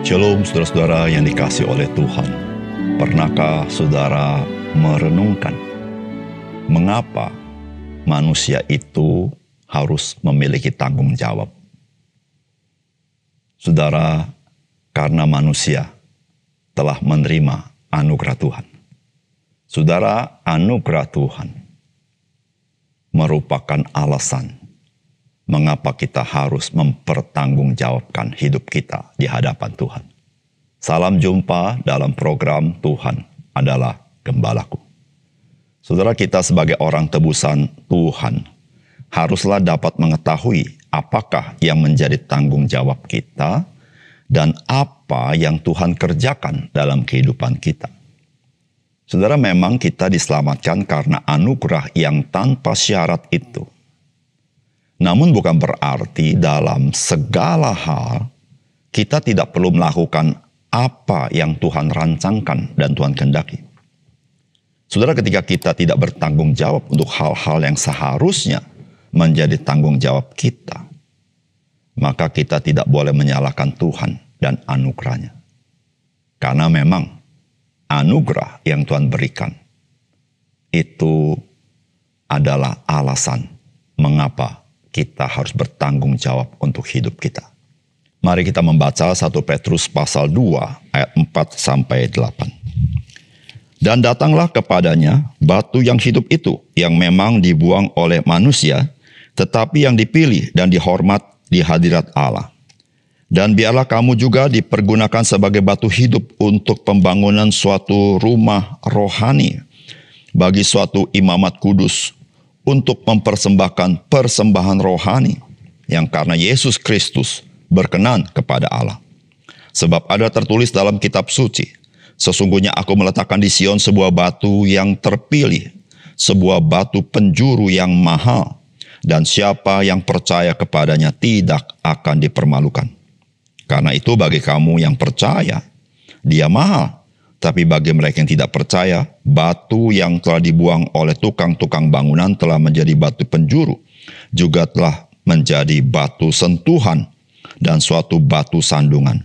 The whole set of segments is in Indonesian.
Shalom saudara-saudara yang dikasihi oleh Tuhan. Pernahkah saudara merenungkan mengapa manusia itu harus memiliki tanggung jawab? Saudara, karena manusia telah menerima anugerah Tuhan. Saudara, anugerah Tuhan merupakan alasan mengapa kita harus mempertanggungjawabkan hidup kita di hadapan Tuhan. Salam jumpa dalam program Tuhan adalah Gembalaku. Saudara, kita sebagai orang tebusan Tuhan haruslah dapat mengetahui apakah yang menjadi tanggung jawab kita dan apa yang Tuhan kerjakan dalam kehidupan kita. Saudara, memang kita diselamatkan karena anugerah yang tanpa syarat itu. Namun bukan berarti dalam segala hal kita tidak perlu melakukan apa yang Tuhan rancangkan dan Tuhan kehendaki. Saudara, ketika kita tidak bertanggung jawab untuk hal-hal yang seharusnya menjadi tanggung jawab kita, maka kita tidak boleh menyalahkan Tuhan dan anugerahnya. Karena memang anugerah yang Tuhan berikan itu adalah alasan mengapa kita harus bertanggung jawab untuk hidup kita. Mari kita membaca 1 Petrus pasal 2 ayat 4-8. Dan datanglah kepadanya batu yang hidup itu, yang memang dibuang oleh manusia, tetapi yang dipilih dan dihormat di hadirat Allah. Dan biarlah kamu juga dipergunakan sebagai batu hidup untuk pembangunan suatu rumah rohani, bagi suatu imamat kudus, untuk mempersembahkan persembahan rohani yang karena Yesus Kristus berkenan kepada Allah. Sebab ada tertulis dalam kitab suci, sesungguhnya aku meletakkan di Sion sebuah batu yang terpilih, sebuah batu penjuru yang mahal, dan siapa yang percaya kepadanya tidak akan dipermalukan. Karena itu bagi kamu yang percaya, dia mahal. Tapi bagi mereka yang tidak percaya, batu yang telah dibuang oleh tukang-tukang bangunan telah menjadi batu penjuru, juga telah menjadi batu sentuhan dan suatu batu sandungan.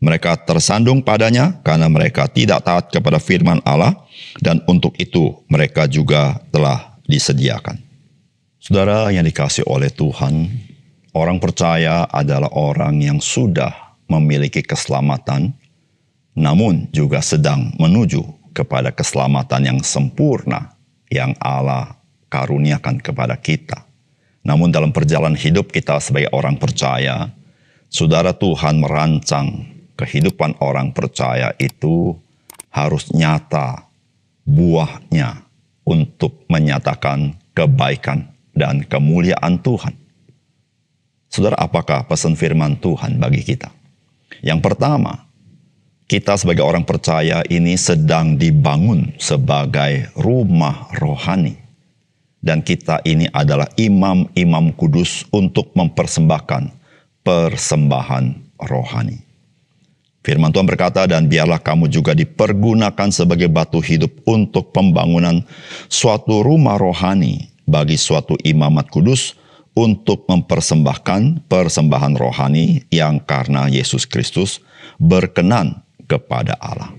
Mereka tersandung padanya karena mereka tidak taat kepada firman Allah, dan untuk itu mereka juga telah disediakan. Saudara yang dikasihi oleh Tuhan, orang percaya adalah orang yang sudah memiliki keselamatan, namun juga sedang menuju kepada keselamatan yang sempurna yang Allah karuniakan kepada kita. Namun dalam perjalanan hidup kita sebagai orang percaya, saudara, Tuhan merancang kehidupan orang percaya itu harus nyata buahnya untuk menyatakan kebaikan dan kemuliaan Tuhan. Saudara, apakah pesan firman Tuhan bagi kita? Yang pertama, kita sebagai orang percaya ini sedang dibangun sebagai rumah rohani. Dan kita ini adalah imam-imam kudus untuk mempersembahkan persembahan rohani. Firman Tuhan berkata, dan biarlah kamu juga dipergunakan sebagai batu hidup untuk pembangunan suatu rumah rohani bagi suatu imamat kudus untuk mempersembahkan persembahan rohani yang karena Yesus Kristus berkenan kepada Allah.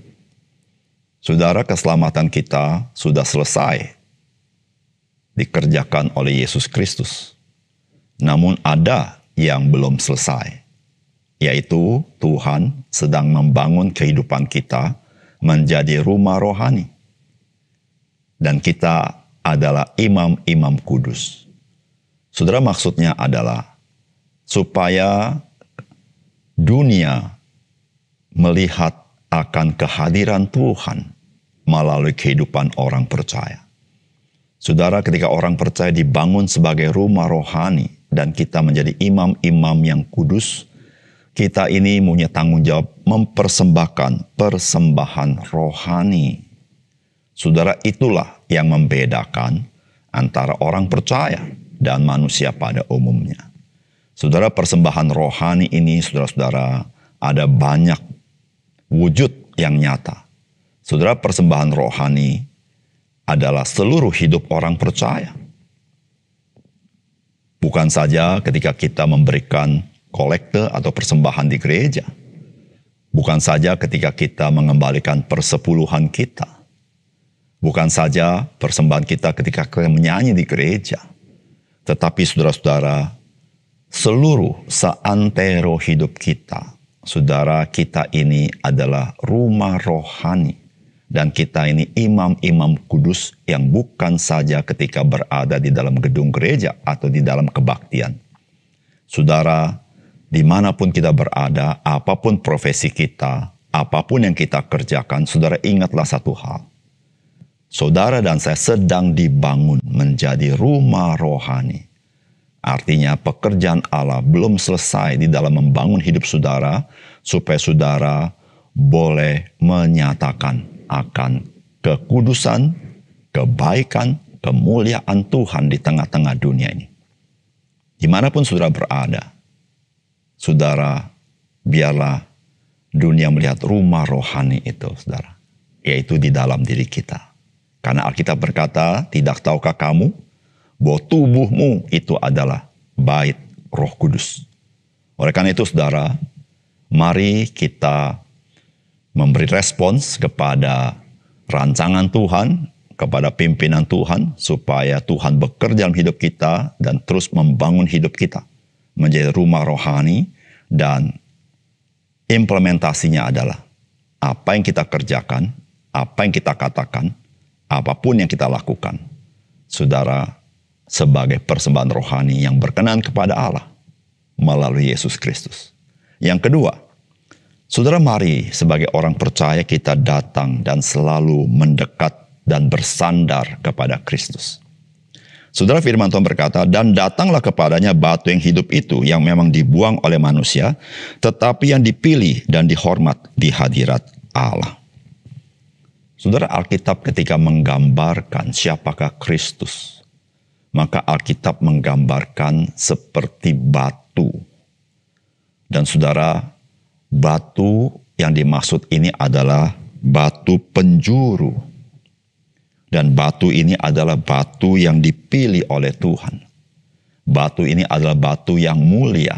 Saudara, keselamatan kita sudah selesai dikerjakan oleh Yesus Kristus. Namun ada yang belum selesai, yaitu Tuhan sedang membangun kehidupan kita menjadi rumah rohani. Dan kita adalah imam-imam kudus. Saudara, maksudnya adalah supaya dunia melihat akan kehadiran Tuhan melalui kehidupan orang percaya. Saudara, ketika orang percaya dibangun sebagai rumah rohani dan kita menjadi imam-imam yang kudus, kita ini punya tanggung jawab mempersembahkan persembahan rohani. Saudara, itulah yang membedakan antara orang percaya dan manusia pada umumnya. Saudara, persembahan rohani ini, saudara-saudara, ada banyak wujud yang nyata. Saudara, persembahan rohani adalah seluruh hidup orang percaya. Bukan saja ketika kita memberikan kolekte atau persembahan di gereja. Bukan saja ketika kita mengembalikan persepuluhan kita. Bukan saja persembahan kita ketika kita menyanyi di gereja. Tetapi saudara-saudara, seluruh seantero hidup kita, saudara, kita ini adalah rumah rohani. Dan kita ini imam-imam kudus yang bukan saja ketika berada di dalam gedung gereja atau di dalam kebaktian. Saudara, dimanapun kita berada, apapun profesi kita, apapun yang kita kerjakan, saudara ingatlah satu hal. Saudara dan saya sedang dibangun menjadi rumah rohani. Artinya pekerjaan Allah belum selesai di dalam membangun hidup saudara, supaya saudara boleh menyatakan akan kekudusan, kebaikan, kemuliaan Tuhan di tengah-tengah dunia ini. Dimanapun saudara berada, saudara, biarlah dunia melihat rumah rohani itu, saudara, yaitu di dalam diri kita. Karena Alkitab berkata, tidak tahukah kamu bahwa tubuhmu itu adalah bait Roh Kudus. Oleh karena itu, saudara, mari kita memberi respons kepada rancangan Tuhan, kepada pimpinan Tuhan, supaya Tuhan bekerja dalam hidup kita dan terus membangun hidup kita menjadi rumah rohani, dan implementasinya adalah apa yang kita kerjakan, apa yang kita katakan, apapun yang kita lakukan, saudara, sebagai persembahan rohani yang berkenan kepada Allah melalui Yesus Kristus. Yang kedua, saudara, mari sebagai orang percaya kita datang dan selalu mendekat dan bersandar kepada Kristus. Saudara, firman Tuhan berkata, dan datanglah kepadanya batu yang hidup itu yang memang dibuang oleh manusia, tetapi yang dipilih dan dihormat di hadirat Allah. Saudara, Alkitab ketika menggambarkan siapakah Kristus, maka Alkitab menggambarkan seperti batu. Dan saudara, batu yang dimaksud ini adalah batu penjuru. Dan batu ini adalah batu yang dipilih oleh Tuhan. Batu ini adalah batu yang mulia.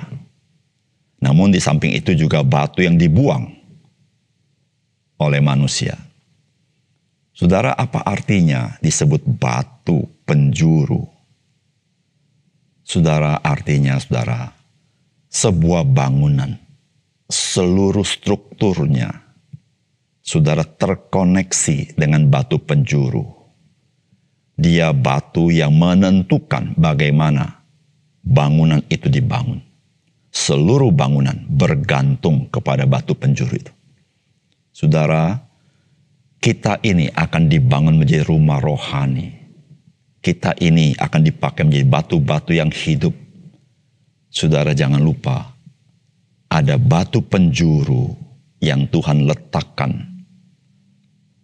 Namun di samping itu juga batu yang dibuang oleh manusia. Saudara, apa artinya disebut batu penjuru? Saudara, artinya saudara, sebuah bangunan, seluruh strukturnya, saudara, terkoneksi dengan batu penjuru. Dia batu yang menentukan bagaimana bangunan itu dibangun. Seluruh bangunan bergantung kepada batu penjuru itu. Saudara, kita ini akan dibangun menjadi rumah rohani. Kita ini akan dipakai menjadi batu-batu yang hidup. Saudara, jangan lupa, ada batu penjuru yang Tuhan letakkan.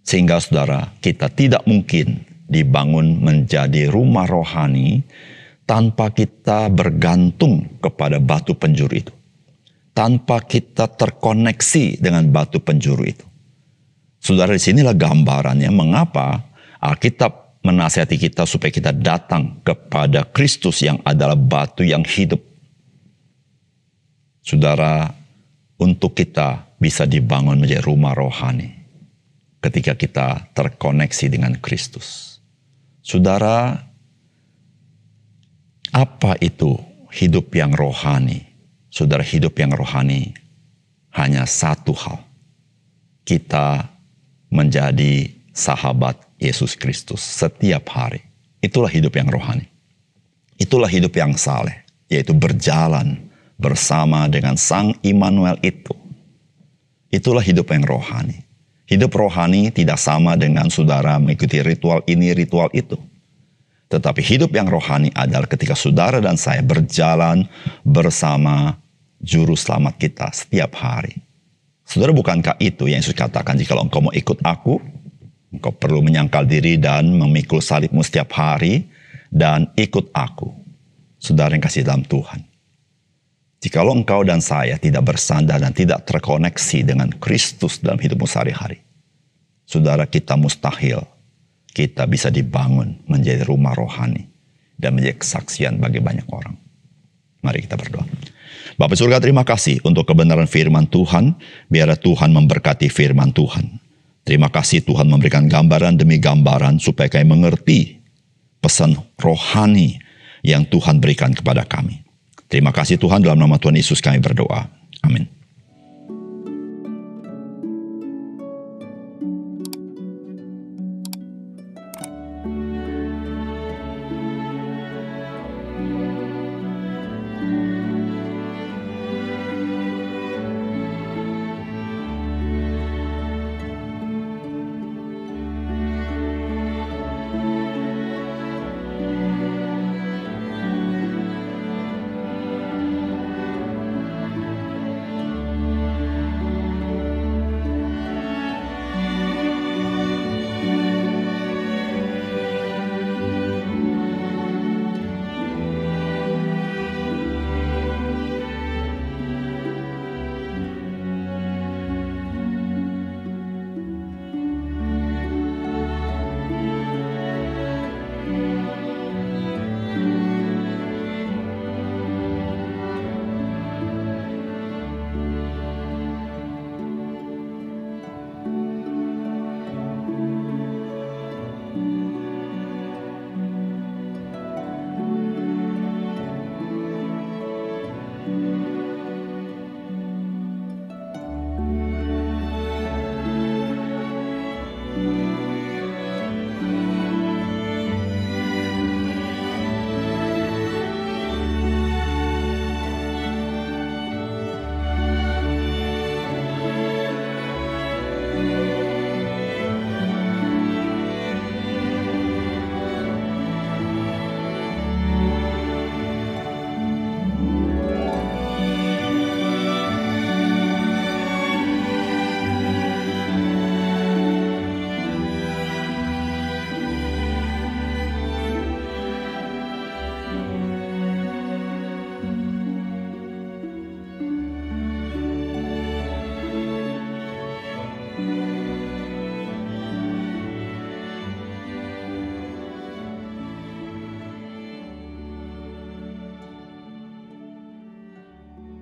Sehingga saudara, kita tidak mungkin dibangun menjadi rumah rohani tanpa kita bergantung kepada batu penjuru itu. Tanpa kita terkoneksi dengan batu penjuru itu. Saudara, disinilah gambarannya mengapa Alkitab menasihati kita supaya kita datang kepada Kristus yang adalah batu yang hidup. Saudara, untuk kita bisa dibangun menjadi rumah rohani ketika kita terkoneksi dengan Kristus. Saudara, apa itu hidup yang rohani? Saudara, hidup yang rohani hanya satu hal. Kita menjadi sahabat Yesus Kristus setiap hari. Itulah hidup yang rohani. Itulah hidup yang saleh, yaitu berjalan bersama dengan Sang Immanuel itu. Itulah hidup yang rohani. Hidup rohani tidak sama dengan saudara mengikuti ritual ini, ritual itu. Tetapi hidup yang rohani adalah ketika saudara dan saya berjalan bersama Juru Selamat kita setiap hari. Saudara, bukankah itu yang Yesus katakan, jika engkau mau ikut aku, engkau perlu menyangkal diri dan memikul salibmu setiap hari dan ikut aku. Saudara yang kasih dalam Tuhan. Jikalau engkau dan saya tidak bersandar dan tidak terkoneksi dengan Kristus dalam hidupmu sehari-hari, saudara, kita mustahil kita bisa dibangun menjadi rumah rohani dan menjadi kesaksian bagi banyak orang. Mari kita berdoa. Bapa surga, terima kasih untuk kebenaran firman Tuhan. Biarlah Tuhan memberkati firman Tuhan. Terima kasih Tuhan memberikan gambaran demi gambaran supaya kami mengerti pesan rohani yang Tuhan berikan kepada kami. Terima kasih Tuhan, dalam nama Tuhan Yesus kami berdoa. Amin.